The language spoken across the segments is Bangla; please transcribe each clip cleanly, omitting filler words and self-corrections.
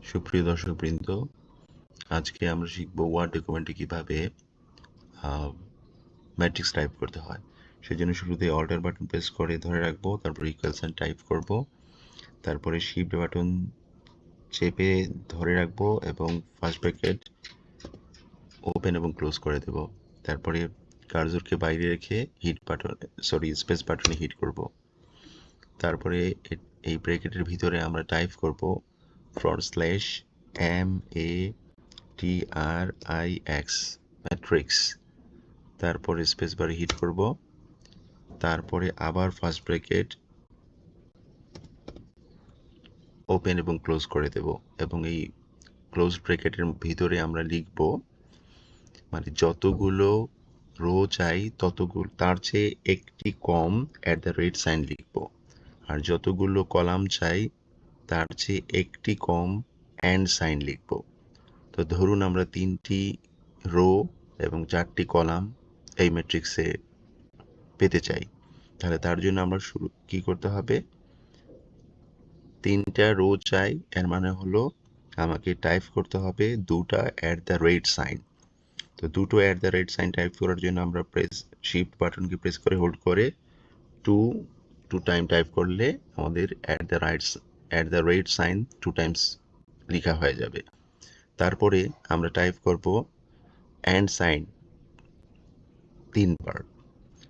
সুপ্রিয় দর্শকবৃন্দ, আজকে আমরা শিখব ওয়ার্ড ডকুমেন্টে কিভাবে ম্যাট্রিক্স টাইপ করতে হয়। সেজন্য শুরুতে অল্টার বাটন প্রেস করে ধরে রাখবো, তারপর ইকুয়াল সাইন টাইপ করব, তারপরে শিফট বাটন চেপে ধরে রাখবো এবং ফার্স্ট ব্র্যাকেট ওপেন এবং ক্লোজ করে দেব। তারপরে কার্সরকে বাইরে রেখে স্পেস বাটনে হিট করব। তারপরে এই ব্র্যাকেটের ভিতরে আমরা টাইপ করব /MATRIX ম্যাট্রিক্স। তারপরে স্পেস বারে হিট করব, তারপরে আবার ফার্স্ট ব্র্যাকেট ওপেন এবং ক্লোজ করে দেব এবং এই ক্লোজ ব্র্যাকেটের ভিতরে আমরা লিখব, মানে যতগুলো রো চাই ততগুলো তার চেয়ে একটি কম @ লিখব, আর যতগুলো কলাম চাই তার চেয়ে একটি কম অ্যান্ড সাইন লিখব। তো ধরুন আমরা 3টি রো এবং 4টি কলাম এই ম্যাট্রিক্সে পেতে চাই, তাহলে তার জন্য আমরা কি করতে হবে, 3টা রো চাই, এর মানে হলো আমাকে টাইপ করতে হবে 2টা @সাইন। তো দুটো @সাইন টাইপ করার জন্য আমরা শিফট বাটনকে প্রেস করে হোল্ড করে টু টাইম টাইপ করলে আমাদের @সাইন 2 টাইমস লেখা হয়ে যাবে। তারপরে আমরা টাইপ করব অ্যান্ড সাইন 3বার,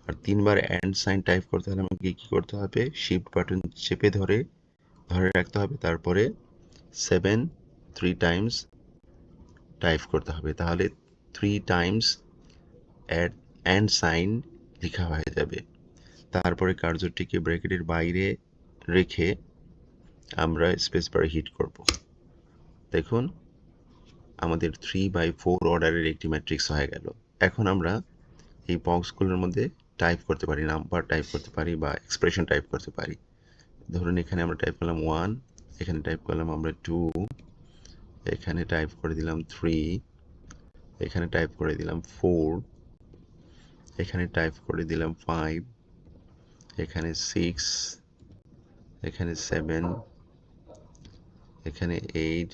আর 3বার অ্যান্ড সাইন টাইপ করতে হলে আমাকে কি করতে হবে, শিফট বাটন চেপে ধরে রাখতে হবে, তারপরে 3 টাইমস টাইপ করতে হবে, তাহলে 3 টাইমস অ্যান্ড সাইন লেখা হয়ে যাবে। তারপরে কার্সরটিকে ব্র্যাকেটের বাইরে রেখে আমরা স্পেস বারে হিট করব। দেখুন আমাদের 3/4 অর্ডারের একটি ম্যাট্রিক্স হয়ে গেল। এখন আমরা এই বক্সগুলোর মধ্যে টাইপ করতে পারি, নাম্বার টাইপ করতে পারি বা এক্সপ্রেশন টাইপ করতে পারি। ধরুন এখানে আমরা টাইপ করলাম 1, এখানে টাইপ করলাম আমরা 2, এখানে টাইপ করে দিলাম 3, এখানে টাইপ করে দিলাম 4, এখানে টাইপ করে দিলাম 5, এখানে 6, এখানে 7, এখানে 8,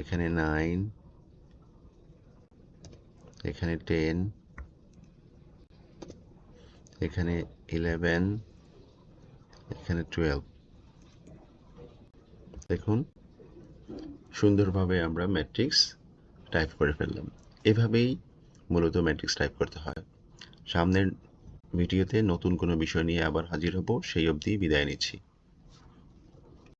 এখানে 9, এখানে 10, এখানে 11, এখানে 12। দেখুন সুন্দরভাবে আমরা ম্যাট্রিক্স টাইপ করে ফেললাম। এভাবেই মূলত ম্যাট্রিক্স টাইপ করতে হয়। সামনের ভিডিওতে নতুন কোনো বিষয় নিয়ে আবার হাজির হব, সেই অবধি বিদায় নিচ্ছি।